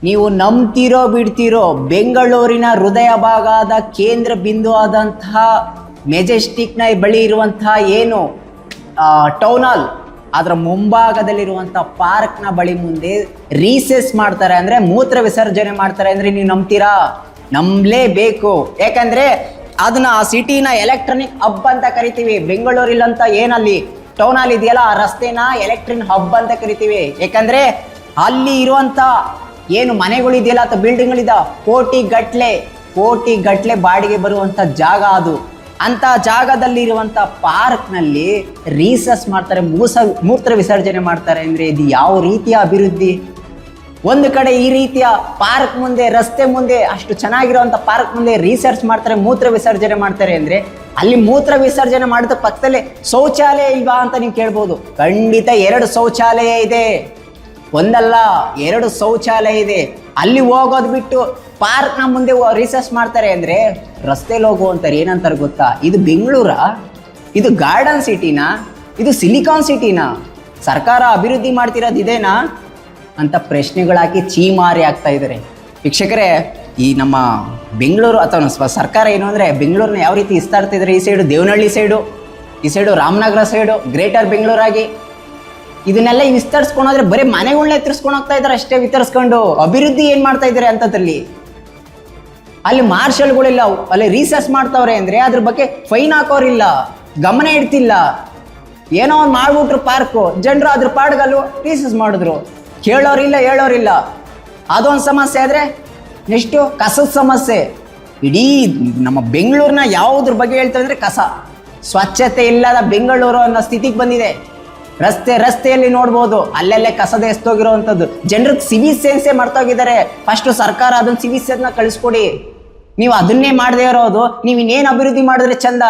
ನೀವು ನಂಬ್ತಿರೋ ಬಿಡ್ತಿರೋ ಬೆಂಗಳೂರಿನ ಹೃದಯ ಭಾಗದ ಕೇಂದ್ರ ಬಿಂದು ಆದಂತಹ ಮೆಜೆಸ್ಟಿಕ್ನ ಬಳಿ ಇರುವಂತಹ ಏನು ಟೌನ್ ಹಾಲ್ ಅದರ ಮುಂಭಾಗದಲ್ಲಿರುವಂತಹ ಪಾರ್ಕ್ನ ಬಳಿ ಮುಂದೆ ರೀಸೆಸ್ ಮಾಡ್ತಾರೆ, ಅಂದ್ರೆ ಮೂತ್ರ ವಿಸರ್ಜನೆ ಮಾಡ್ತಾರೆ ಅಂದ್ರೆ ನೀವು ನಂಬ್ತೀರಾ? ನಂಬಲೇಬೇಕು. ಯಾಕಂದ್ರೆ ಅದನ್ನ ಆ ಸಿಟಿನ ಎಲೆಕ್ಟ್ರಾನಿಕ್ ಹಬ್ ಅಂತ ಕರಿತೀವಿ. ಬೆಂಗಳೂರಿಲ್ಲಂತ ಏನಲ್ಲಿ ಟೌನ್ ಹಾಲ್ ಇದೆಯಲ್ಲ, ಆ ರಸ್ತೆನ ಎಲೆಕ್ಟ್ರಿಕ್ ಹಬ್ ಅಂತ ಕರಿತೀವಿ. ಯಾಕಂದ್ರೆ ಅಲ್ಲಿ ಇರುವಂತ ಏನು ಮನೆಗಳಿದೆಯಲ್ಲ ಅಥವಾ ಬಿಲ್ಡಿಂಗ್ಗಳಿದ ಕೋಟಿ ಗಟ್ಲೆ ಬಾಡಿಗೆ ಬರುವಂತ ಜಾಗ ಅದು. ಅಂತ ಜಾಗದಲ್ಲಿ ಇರುವಂತ ಪಾರ್ಕ್ ನಲ್ಲಿ ರೀಸಸ್ ಮಾಡ್ತಾರೆ, ಮೂತ್ರ ವಿಸರ್ಜನೆ ಮಾಡ್ತಾರೆ ಅಂದ್ರೆ ಇದು ಯಾವ ರೀತಿಯ ಅಭಿವೃದ್ಧಿ? ಒಂದು ಕಡೆ ಈ ರೀತಿಯ ಪಾರ್ಕ್ ಮುಂದೆ, ರಸ್ತೆ ಮುಂದೆ, ಅಷ್ಟು ಚೆನ್ನಾಗಿರುವಂತ ಪಾರ್ಕ್ ಮುಂದೆ ರಿಸರ್ಚ್ ಮಾಡ್ತಾರೆ, ಮೂತ್ರ ವಿಸರ್ಜನೆ ಮಾಡ್ತಾರೆ ಅಂದ್ರೆ ಅಲ್ಲಿ ಮೂತ್ರ ವಿಸರ್ಜನೆ ಮಾಡಿದ ಪಕ್ಕದಲ್ಲೇ ಶೌಚಾಲಯ ಇಲ್ವಾ ಅಂತ ನೀವು ಕೇಳ್ಬೋದು. ಖಂಡಿತ 2 ಶೌಚಾಲಯ ಇದೆ, ಒಂದಲ್ಲ 2 ಶೌಚಾಲಯ ಇದೆ. ಅಲ್ಲಿ ಹೋಗೋದು ಬಿಟ್ಟು ಪಾರ್ಕ್ನ ಮುಂದೆ ರಿಸರ್ಚ್ ಮಾಡ್ತಾರೆ ಅಂದ್ರೆ ರಸ್ತೆಲಿ ಹೋಗುವಂತಾರೆ ಏನಂತಾರೆ ಗೊತ್ತಾ? ಇದು ಬೆಂಗಳೂರ? ಇದು ಗಾರ್ಡನ್ ಸಿಟಿನಾ? ಇದು ಸಿಲಿಕಾನ್ ಸಿಟಿನಾ? ಸರ್ಕಾರ ಅಭಿವೃದ್ಧಿ ಮಾಡ್ತಿರೋದು ಇದೇನಾ ಅಂತ ಪ್ರಶ್ನೆಗಳಾಕಿ ಚೀಮಾರಿ ಆಗ್ತಾ ಇದ್ದಾರೆ. ವೀಕ್ಷಕರೇ, ಈ ನಮ್ಮ ಬೆಂಗಳೂರು ಅಥವಾ ಸರ್ಕಾರ ಏನು ಅಂದರೆ ಬೆಂಗಳೂರನ್ನ ಯಾವ ರೀತಿ ವಿಸ್ತಾರ್ತಾ ಇದ್ದಾರೆ, ಈ ಸೈಡು ದೇವನಹಳ್ಳಿ ಸೈಡು, ಈ ಸೈಡು ರಾಮನಗರ ಸೈಡು, ಗ್ರೇಟರ್ ಬೆಂಗಳೂರಾಗಿ ಇದನ್ನೆಲ್ಲ ವಿಸ್ತರಿಸ್ಕೊಂಡೋದ್ರೆ ಬರೀ ಮನೆಗಳನ್ನ ಎತ್ತರಿಸ್ಕೊಂಡು ಹೋಗ್ತಾ ಇದ್ದಾರೆ ಅಷ್ಟೇ. ವಿತರಿಸ್ಕೊಂಡು ಅಭಿವೃದ್ಧಿ ಏನು ಮಾಡ್ತಾ ಇದ್ದಾರೆ ಅಂತದ್ರಲ್ಲಿ? ಅಲ್ಲಿ ಮಾರ್ಷಲ್ಗಳಿಲ್ಲ, ಅಲ್ಲಿ ರೀಸರ್ಚ್ ಮಾಡ್ತಾವ್ರೆ ಅಂದ್ರೆ ಅದ್ರ ಬಗ್ಗೆ ಫೈನ್ ಹಾಕೋರಿಲ್ಲ, ಗಮನ ಇಡ್ತಿಲ್ಲ. ಏನೋ ಒಂದು ಮಾಡ್ಬಿಟ್ರು ಪಾರ್ಕು, ಜನರು ಅದ್ರ ಪಾಡ್ಗಲ್ಲು ರೀಸರ್ಚ್ ಮಾಡಿದ್ರು, ಕೇಳೋರಿಲ್ಲ ಹೇಳೋರಿಲ್ಲ. ಅದೊಂದು ಸಮಸ್ಯೆ ಆದರೆ ನೆಕ್ಸ್ಟು ಕಸದ ಸಮಸ್ಯೆ. ಇಡೀ ನಮ್ಮ ಬೆಂಗಳೂರಿನ ಯಾವುದ್ರ ಬಗ್ಗೆ ಹೇಳ್ತಾ ಇದ್ರೆ ಕಸ, ಸ್ವಚ್ಛತೆ ಇಲ್ಲದ ಬೆಂಗಳೂರು ಅನ್ನೋ ಸ್ಥಿತಿಗೆ ಬಂದಿದೆ. ರಸ್ತೆಯಲ್ಲಿ ನೋಡ್ಬೋದು ಅಲ್ಲೆಲ್ಲೇ ಕಸದ ಎಸ್ತೋಗಿರೋವಂಥದ್ದು. ಜನರಿಗೆ ಸಿವಿಕ್ ಸೆನ್ಸೇ ಮರ್ತೋಗಿದ್ದಾರೆ. ಫಸ್ಟ್ ಸರ್ಕಾರ ಅದನ್ನ ಸಿವಿಕ್ ಸೆನ್ಸ್ನ ಕಳಿಸ್ಕೊಡಿ. ನೀವು ಅದನ್ನೇ ಮಾಡದೇ ಇರೋದು, ನೀವು ಇನ್ನೇನು ಅಭಿವೃದ್ಧಿ ಮಾಡಿದ್ರೆ ಚಂದ.